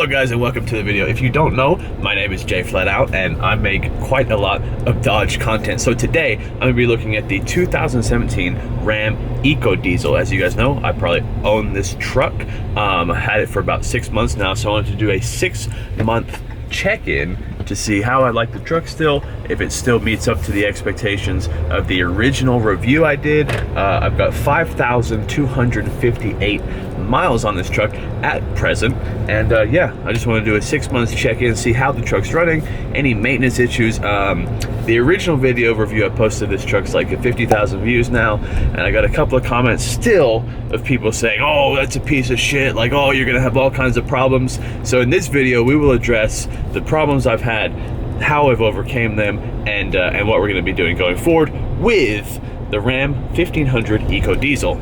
Hello guys and welcome to the video. If you don't know, my name is Jay Flatout and I make quite a lot of Dodge content. So today I'm going to be looking at the 2017 Ram EcoDiesel. As you guys know, I probably own this truck. I had it for about 6 months now, so I wanted to do a 6-month check-in to see how I like the truck still, if it still meets up to the expectations of the original review I did. I've got 5,258 miles on this truck at present, and yeah, I just want to do a 6 months check-in, see how the truck's running, any maintenance issues. The original video review I posted this truck's like at 50,000 views now, and I got a couple of comments still of people saying, oh, that's a piece of shit, like, oh, you're gonna have all kinds of problems. So in this video we will address the problems I've had, how I've overcame them, and what we're going to be doing going forward with the Ram 1500 EcoDiesel.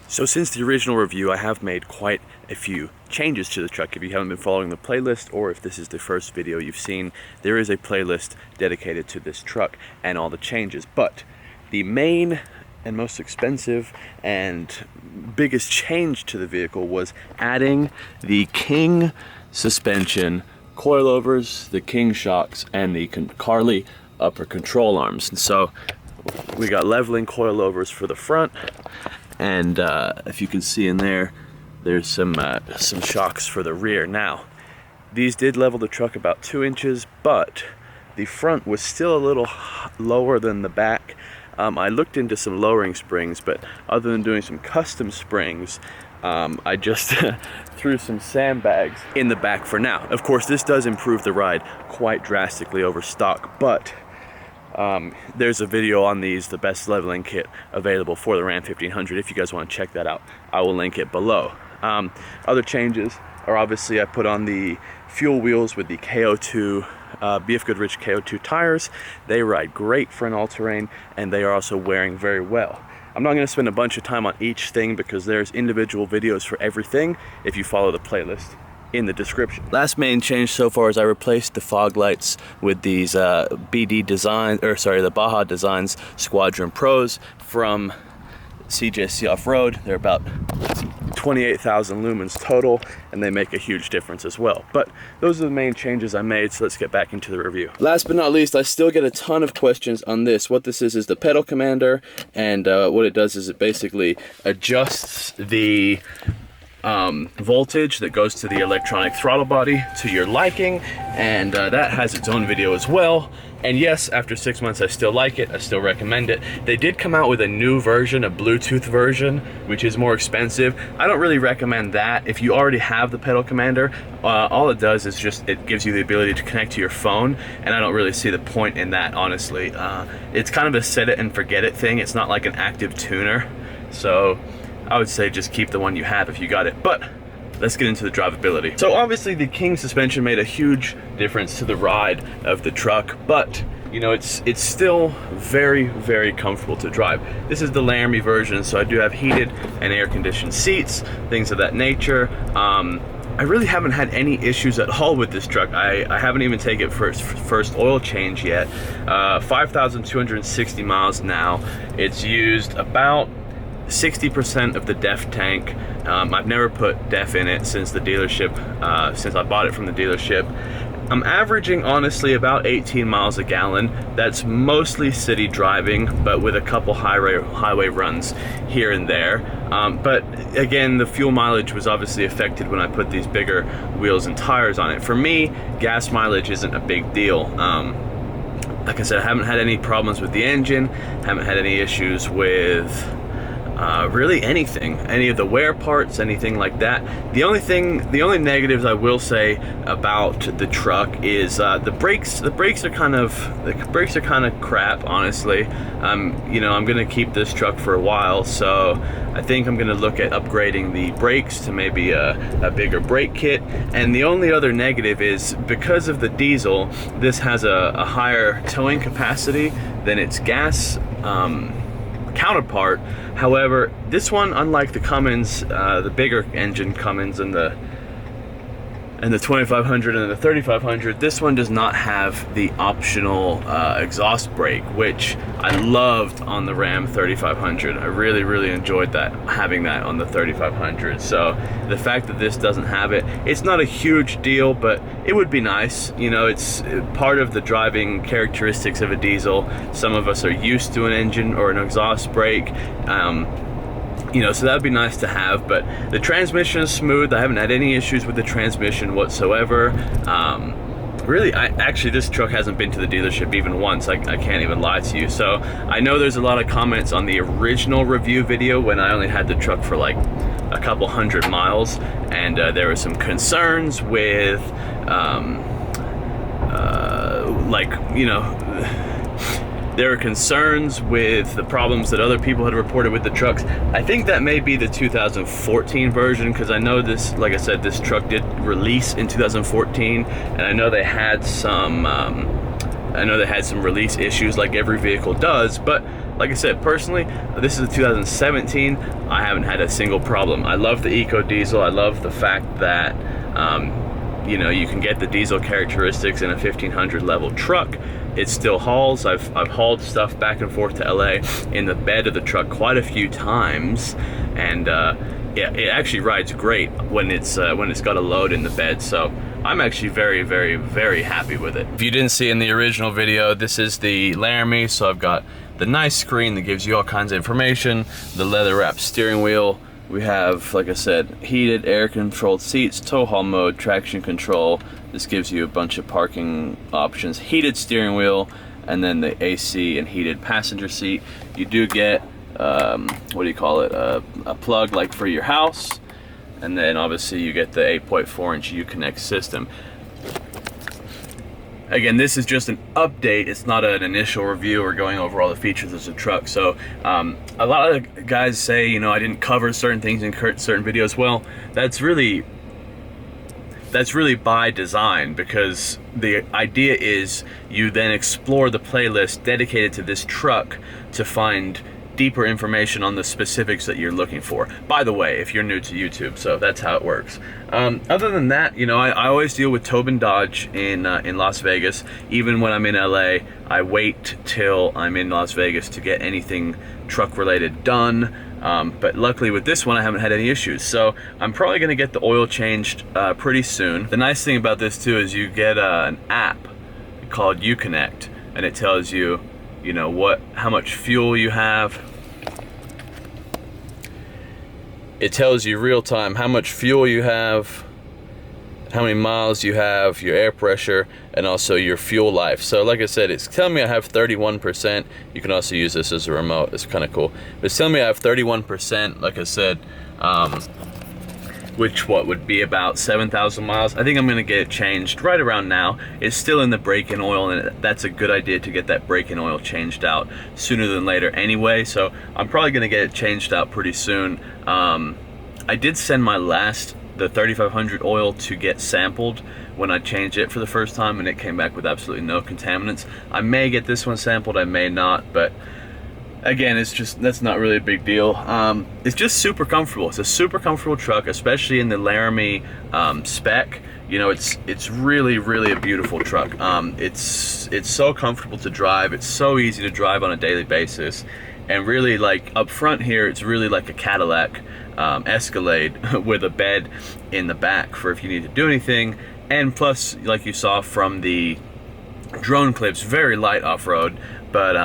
So since the original review, I have made quite a few changes to the truck. If you haven't been following the playlist, or if this is the first video you've seen, there is a playlist dedicated to this truck and all the changes. But the main and most expensive and biggest change to the vehicle was adding the King suspension coilovers, the King shocks, and the Carly upper control arms. And so we got leveling coilovers for the front, and if you can see in there, there's some shocks for the rear. Now, these did level the truck about 2 inches, but the front was still a little lower than the back. I looked into some lowering springs, but other than doing some custom springs, I just threw some sandbags in the back for now. Of course, this does improve the ride quite drastically over stock, but there's a video on these, the best leveling kit available for the Ram 1500. If you guys want to check that out, I will link it below. Other changes are obviously I put on the fuel wheels with the KO2 BF Goodrich KO2 tires. They ride great for an all-terrain, and they are also wearing very well. I'm not going to spend a bunch of time on each thing because there's individual videos for everything if you follow the playlist in the description. Last main change so far is I replaced the fog lights with these the Baja Designs Squadron Pros from CJC Off Road. They're about 28,000 lumens total, and they make a huge difference as well. But those are the main changes I made, so let's get back into the review. Last but not least, I still get a ton of questions on this. What this is the pedal commander, and what it does is it basically adjusts the voltage that goes to the electronic throttle body to your liking, and that has its own video as well. And yes, after 6 months I still like it, I still recommend it. They did come out with a new version, a Bluetooth version, which is more expensive. I don't really recommend that. If you already have the pedal commander, all it does is just, it gives you the ability to connect to your phone, and I don't really see the point in that, honestly. It's kind of a set it and forget it thing. It's not like an active tuner, so I would say just keep the one you have if you got it. But let's get into the drivability. So obviously the King suspension made a huge difference to the ride of the truck, but you know, it's still very, very comfortable to drive. This is the Laramie version, so I do have heated and air-conditioned seats, things of that nature. I really haven't had any issues at all with this truck. I haven't even taken first oil change yet. 5,260 miles now. It's used about 60% of the DEF tank. I've never put DEF in it since the dealership, since I bought it from the dealership. I'm averaging honestly about 18 miles a gallon. That's mostly city driving, but with a couple highway runs here and there. But again, the fuel mileage was obviously affected when I put these bigger wheels and tires on it. For me, gas mileage isn't a big deal. Like I said, I haven't had any problems with the engine, haven't had any issues with really anything, any of the wear parts, anything like that. The only negatives I will say about the truck is the brakes. The brakes are kind of crap, honestly. You know, I'm gonna keep this truck for a while, so I think I'm gonna look at upgrading the brakes to maybe a bigger brake kit. And the only other negative is because of the diesel, this has a higher towing capacity than its gas counterpart. However, this one, unlike the Cummins, the bigger engine Cummins and the 2500 and the 3500, this one does not have the optional exhaust brake, which I loved on the Ram 3500. I really enjoyed that, having that on the 3500. So the fact that this doesn't have it, it's not a huge deal, but it would be nice. You know, it's part of the driving characteristics of a diesel. Some of us are used to an engine or an exhaust brake. You know, so that would be nice to have, but the transmission is smooth. I haven't had any issues with the transmission whatsoever. Really, actually, this truck hasn't been to the dealership even once. I can't even lie to you. So I know there's a lot of comments on the original review video when I only had the truck for like a couple hundred miles, and there were some concerns with, like, you know, there were concerns with the problems that other people had reported with the trucks. I think that may be the 2014 version, because I know this, like I said, this truck did release in 2014, and I know they had some release issues like every vehicle does. But like I said, personally, this is a 2017. I haven't had a single problem. I love the EcoDiesel. I love the fact that you know, you can get the diesel characteristics in a 1500 level truck. It still hauls. I've hauled stuff back and forth to LA in the bed of the truck quite a few times, and yeah, it actually rides great when it's got a load in the bed. So I'm actually very happy with it. If you didn't see in the original video, this is the Laramie. So I've got the nice screen that gives you all kinds of information, the leather wrapped steering wheel. We have, like I said, heated air controlled seats, tow haul mode, traction control. This gives you a bunch of parking options, heated steering wheel, and then the AC and heated passenger seat. You do get, what do you call it, a plug like for your house. And then obviously you get the 8.4-inch Uconnect system. Again, this is just an update. It's not an initial review or going over all the features of the truck. So a lot of guys say, you know, I didn't cover certain things in certain videos. Well, that's really by design, because the idea is you then explore the playlist dedicated to this truck to find deeper information on the specifics that you're looking for. By the way, if you're new to YouTube, so that's how it works. Other than that, you know, I always deal with Towbin Dodge in Las Vegas. Even when I'm in LA, I wait till I'm in Las Vegas to get anything truck related done. But luckily with this one, I haven't had any issues. So I'm probably gonna get the oil changed pretty soon. The nice thing about this too is you get an app called Uconnect, and it tells you, you know, how much fuel you have. It tells you real time how much fuel you have, how many miles you have, your air pressure, and also your fuel life. So like I said, it's telling me I have 31%. You can also use this as a remote. It's kind of cool. But it's telling me I have 31%, like I said, which would be about 7,000 miles. I think I'm gonna get it changed right around now. It's still in the brake-in oil, and that's a good idea to get that brake-in oil changed out sooner than later anyway. So I'm probably gonna get it changed out pretty soon. I did send my the 3500 oil to get sampled when I changed it for the first time, and it came back with absolutely no contaminants. I may get this one sampled, I may not, but again, that's not really a big deal. It's just super comfortable. It's a super comfortable truck, especially in the Laramie spec. You know, it's really a beautiful truck. It's so comfortable to drive. It's so easy to drive on a daily basis. And really, like, up front here, it's really like a Cadillac Escalade with a bed in the back for if you need to do anything. And plus, like you saw from the drone clips, very light off-road, but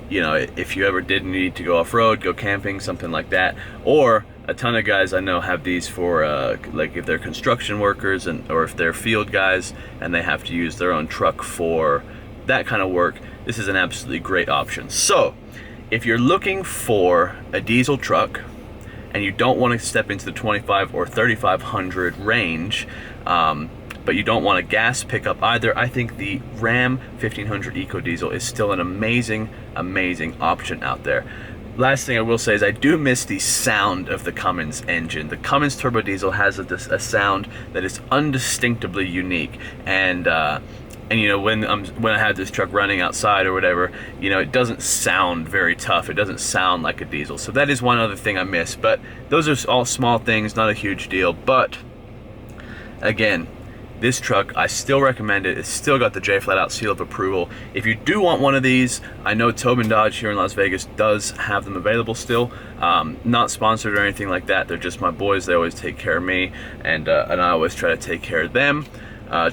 you know, if you ever did need to go off-road, go camping, something like that. Or a ton of guys I know have these for like if they're construction workers or if they're field guys and they have to use their own truck for that kind of work. This is an absolutely great option. So if you're looking for a diesel truck and you don't want to step into the 25 or 3500 range, but you don't want a gas pickup either, I think the Ram 1500 EcoDiesel is still an amazing option out there. Last thing I will say is I do miss the sound of the Cummins engine. The Cummins turbo diesel has a sound that is undistinctably unique, and you know, when I have this truck running outside or whatever, you know, it doesn't sound very tough. It doesn't sound like a diesel. So that is one other thing I miss. But those are all small things, not a huge deal. But again, this truck, I still recommend it. It's still got the J-Flat Out seal of approval. If you do want one of these, I know Towbin Dodge here in Las Vegas does have them available still. Not sponsored or anything like that. They're just my boys. They always take care of me, and I always try to take care of them.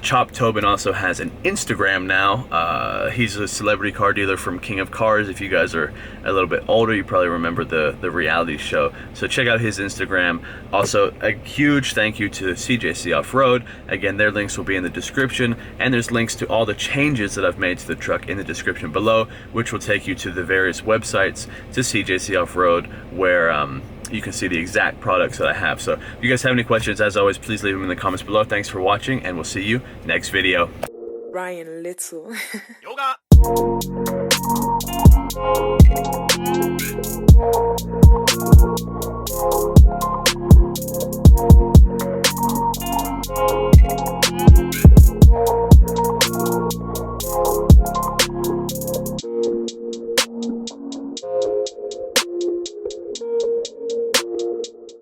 Chop Towbin also has an Instagram now. He's a celebrity car dealer from King of Cars. If you guys are a little bit older, you probably remember the reality show. So check out his Instagram. Also, a huge thank you to CJC Off Road. Again, their links will be in the description, and there's links to all the changes that I've made to the truck in the description below, which will take you to the various websites to CJC Off Road, where you can see the exact products that I have. So if you guys have any questions, as always, please leave them in the comments below. Thanks for watching, and we'll see you next video. Ryan Little. Yoga.